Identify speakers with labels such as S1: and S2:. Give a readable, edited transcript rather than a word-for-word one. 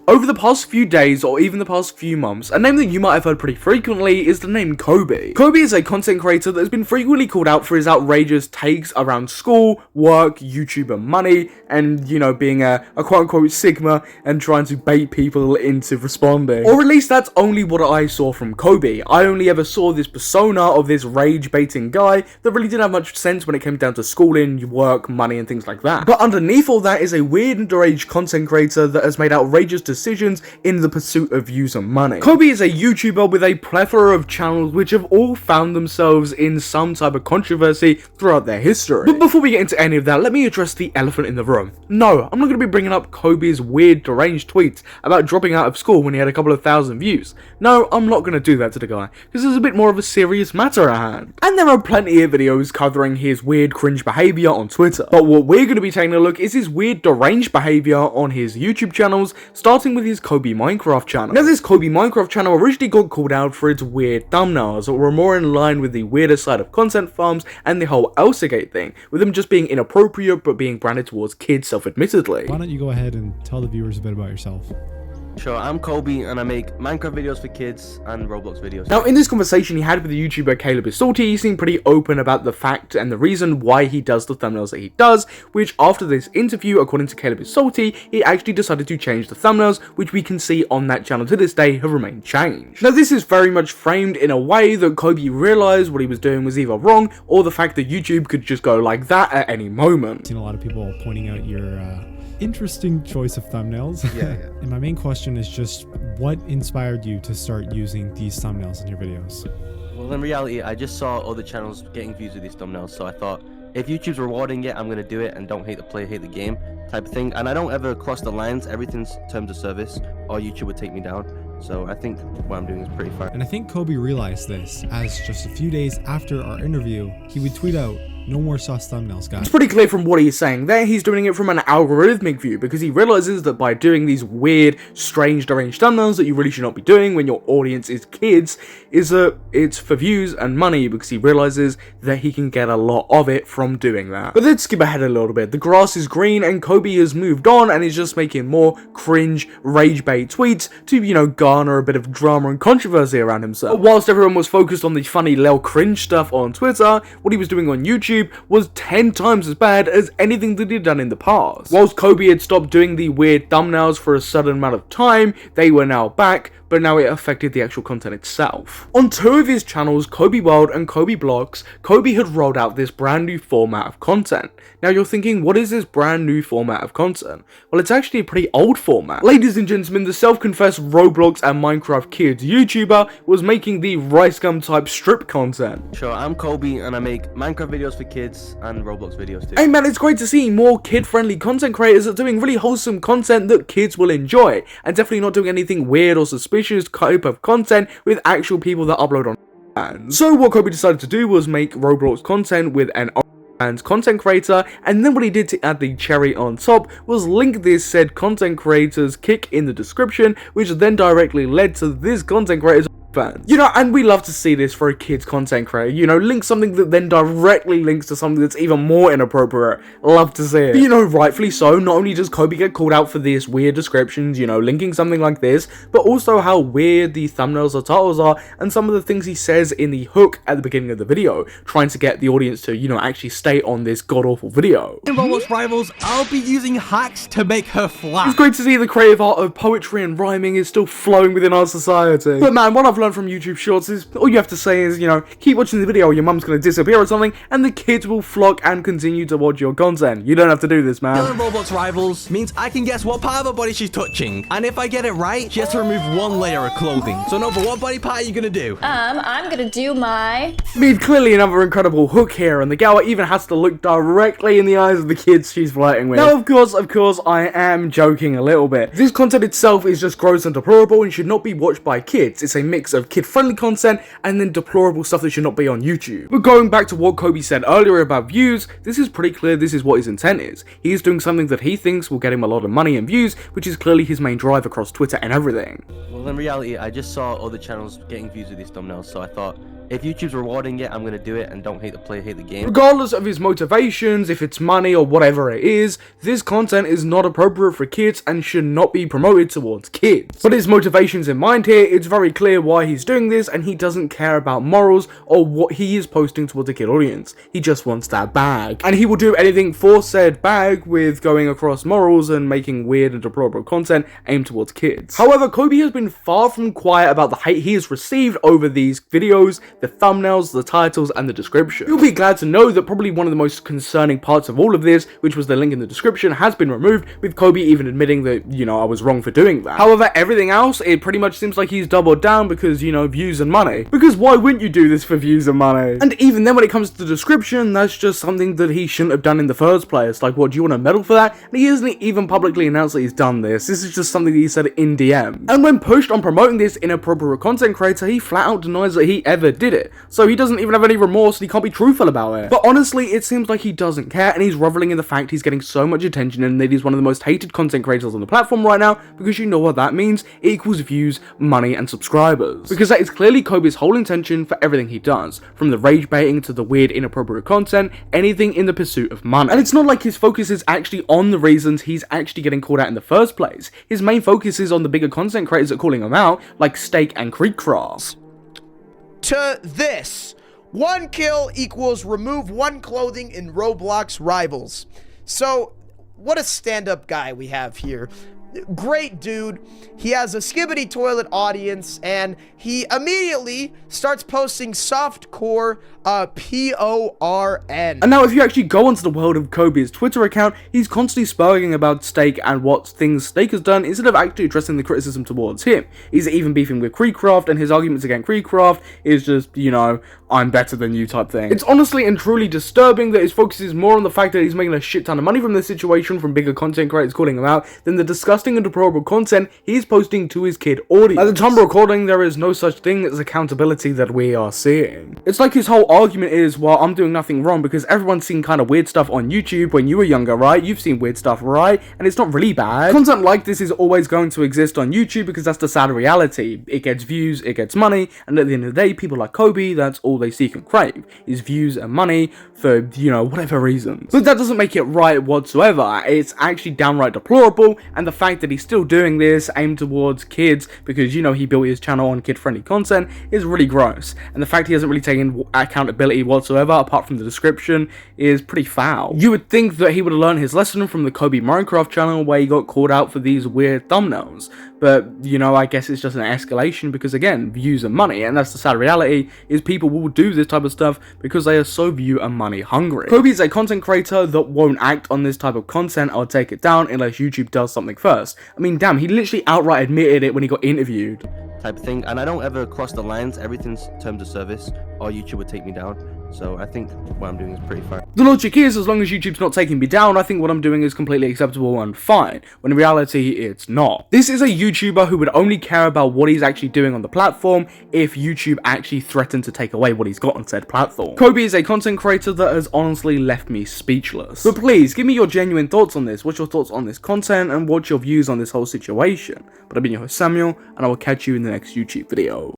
S1: Over the past few days, or even the past few months, a name that you might have heard pretty frequently is the name Cobey. Cobey is a content creator that has been frequently called out for his outrageous takes around school, work, YouTuber money, and, you know, being a quote-unquote Sigma and trying to bait people into responding. Or at least that's only what I saw from Cobey. I only ever saw this persona of this rage-baiting guy that really didn't have much sense when it came down to schooling, work, money, and things like that. But underneath all that is a weird and deranged content creator that has made outrageous decisions in the pursuit of views and money. Cobey is a YouTuber with a plethora of channels which have all found themselves in some type of controversy throughout their history. But before we get into any of that, let me address the elephant in the room. No, I'm not going to be bringing up Cobey's weird, deranged tweets about dropping out of school when he had a couple of thousand views. No, I'm not going to do that to the guy, because there's a bit more of a serious matter at hand. And there are plenty of videos covering his weird, cringe behaviour on Twitter. But what we're going to be taking a look is his weird, deranged behaviour on his YouTube channels, starting with his CobeyMinecraft channel. Now, this CobeyMinecraft channel originally got called out for its weird thumbnails that were more in line with the weirder side of content farms and the whole Elsagate thing, with them just being inappropriate but being branded towards kids self-admittedly.
S2: Why don't you go ahead and tell the viewers a bit about yourself?
S3: Sure, I'm Cobey and I make Minecraft videos for kids and Roblox videos.
S1: Now, in this conversation he had with the YouTuber Caleb is Salty, he seemed pretty open about the fact and the reason why he does the thumbnails that he does, which after this interview, according to Caleb is Salty, he actually decided to change the thumbnails, which we can see on that channel to this day have remained changed. Now, this is very much framed in a way that Cobey realized what he was doing was either wrong, or the fact that YouTube could just go like that at any moment.
S2: I've seen a lot of people pointing out your interesting choice of thumbnails.
S3: Yeah.
S2: And my main question is just, what inspired you to start using these thumbnails in your videos?
S3: Well, in reality, I just saw other channels getting views with these thumbnails, so I thought, if YouTube's rewarding it, I'm going to do it and don't hate the play, hate the game type of thing. And I don't ever cross the lines, everything's terms of service, or YouTube would take me down. So I think what I'm doing is pretty fair.
S2: And I think Cobey realized this, as just a few days after our interview, he would tweet out, "No more sus thumbnails, guys."
S1: It's pretty clear from what he's saying there, he's doing it from an algorithmic view, because he realizes that by doing these weird, strange, deranged thumbnails that you really should not be doing when your audience is kids, is that it's for views and money, because he realizes that he can get a lot of it from doing that. But let's skip ahead a little bit. The grass is green and Cobey has moved on and is just making more cringe, rage bait tweets to, you know, garner a bit of drama and controversy around himself. But whilst everyone was focused on the funny lil cringe stuff on Twitter, what he was doing on YouTube was 10 times as bad as anything that he'd done in the past. Whilst Cobey had stopped doing the weird thumbnails for a certain amount of time, they were now back, but now it affected the actual content itself. On two of his channels, Cobey World and CobeyBlox, Cobey had rolled out this brand new format of content. Now you're thinking, what is this brand new format of content? Well, it's actually a pretty old format. Ladies and gentlemen, the self-confessed Roblox and Minecraft kids YouTuber was making the rice gum type strip content.
S3: Sure, I'm Cobey and I make Minecraft videos for kids and Roblox videos too.
S1: Hey man, it's great to see more kid-friendly content creators that are doing really wholesome content that kids will enjoy, and definitely not doing anything weird or suspicious type of content with actual people that upload on fans. So what Cobey decided to do was make Roblox content with an and content creator, and then what he did to add the cherry on top was link this said content creator's kick in the description, which then directly led to this content creator's fans. You know, and we love to see this for a kid's content creator, you know, link something that then directly links to something that's even more inappropriate. Love to see it. But, you know, rightfully so, not only does Cobey get called out for this weird descriptions, you know, linking something like this, but also how weird the thumbnails or titles are, and some of the things he says in the hook at the beginning of the video, trying to get the audience to, you know, actually stay on this god-awful video.
S4: In Roblox Rivals, I'll be using hacks to make her flat.
S1: It's great to see the creative art of poetry and rhyming is still flowing within our society. But man, what I've learned from YouTube Shorts is all you have to say is, you know, keep watching the video or your mum's gonna disappear or something, and the kids will flock and continue to watch your content. You don't have to do this, man.
S4: In Roblox Rivals means I can guess what part of her body she's touching, and if I get it right, she has to remove one layer of clothing. So Nova, what body part are you gonna do?
S5: I'm gonna do my...
S1: I mean, clearly another incredible hook here, and the gal even has to look directly in the eyes of the kids she's flirting with. Now, of course, I am joking a little bit. This content itself is just gross and deplorable and should not be watched by kids. It's a mix of kid-friendly content and then deplorable stuff that should not be on YouTube. But going back to what Cobey said earlier about views, this is pretty clear this is what his intent is. He is doing something that he thinks will get him a lot of money and views, which is clearly his main drive across Twitter and everything.
S3: Well, in reality, I just saw other channels getting views with these thumbnails, so I thought, if YouTube's rewarding it, I'm gonna do it and don't hate the game.
S1: Regardless of his motivations, if it's money or whatever it is, this content is not appropriate for kids and should not be promoted towards kids. But his motivations in mind here, it's very clear why he's doing this, and he doesn't care about morals or what he is posting towards a kid audience. He just wants that bag. And he will do anything for said bag, with going across morals and making weird and deplorable content aimed towards kids. However, Cobey has been far from quiet about the hate he has received over these videos, the thumbnails, the titles, and the description. You'll be glad to know that probably one of the most concerning parts of all of this, which was the link in the description, has been removed, with Cobey even admitting that, I was wrong for doing that. However, everything else, it pretty much seems like he's doubled down because, views and money. Because why wouldn't you do this for views and money? And even then, when it comes to the description, that's just something that he shouldn't have done in the first place. Like, what, do you want a medal for that? And he hasn't even publicly announced that he's done this. This is just something that he said in DM. And when pushed on promoting this inappropriate content creator, he flat out denies that he ever did it. So he doesn't even have any remorse and he can't be truthful about it. But honestly, it seems like he doesn't care, and he's reveling in the fact he's getting so much attention and that he's one of the most hated content creators on the platform right now, because you know what that means? It equals views, money, and subscribers. Because that is clearly Cobey's whole intention for everything he does, from the rage baiting to the weird inappropriate content, anything in the pursuit of money. And it's not like his focus is actually on the reasons he's actually getting called out in the first place. His main focus is on the bigger content creators that are calling him out, like Steak and Kreekcraft.
S6: To this, 1 kill equals remove 1 clothing in Roblox rivals. So, what a stand-up guy we have here. Great dude. He has a skibbity toilet audience, and he immediately starts posting softcore PORN.
S1: And now if you actually go onto the world of Cobey's Twitter account, he's constantly spouting about Steak and what things Steak has done instead of actually addressing the criticism towards him. He's even beefing with Kreekcraft, and his arguments against Kreekcraft is just, I'm better than you type thing. It's honestly and truly disturbing that his focus is more on the fact that he's making a shit ton of money from this situation, from bigger content creators calling him out, than the disgusting and deplorable content he's posting to his kid audience. At the time of recording, there is no such thing as accountability that we are seeing. It's like his whole argument is, well, I'm doing nothing wrong because everyone's seen kind of weird stuff on YouTube when you were younger, right? You've seen weird stuff, right? And it's not really bad. Content like this is always going to exist on YouTube because that's the sad reality. It gets views, it gets money, and at the end of the day, people like Cobey, that's all they seek and crave, is views and money for, whatever reasons. But that doesn't make it right whatsoever. It's actually downright deplorable, and the fact that he's still doing this aimed towards kids because, he built his channel on kid-friendly content is really gross. And the fact he hasn't really taken accountability whatsoever, apart from the description, is pretty foul. You would think that he would have learned his lesson from the CobeyMinecraft channel where he got called out for these weird thumbnails. But, I guess it's just an escalation because, again, views and money, and that's the sad reality, is people will do this type of stuff because they are so view and money hungry. Cobey is a content creator that won't act on this type of content or take it down unless YouTube does something first. I mean, damn, he literally outright admitted it when he got interviewed.
S3: Type of thing, and I don't ever cross the lines. Everything's terms of service, or YouTube would take me down. So I think what I'm doing is pretty fine.
S1: The logic is, as long as YouTube's not taking me down, I think what I'm doing is completely acceptable and fine, when in reality, it's not. This is a YouTuber who would only care about what he's actually doing on the platform if YouTube actually threatened to take away what he's got on said platform. Cobey is a content creator that has honestly left me speechless. But please, give me your genuine thoughts on this. What's your thoughts on this content, and what's your views on this whole situation? But I've been your host Samuel, and I will catch you in the next YouTube video.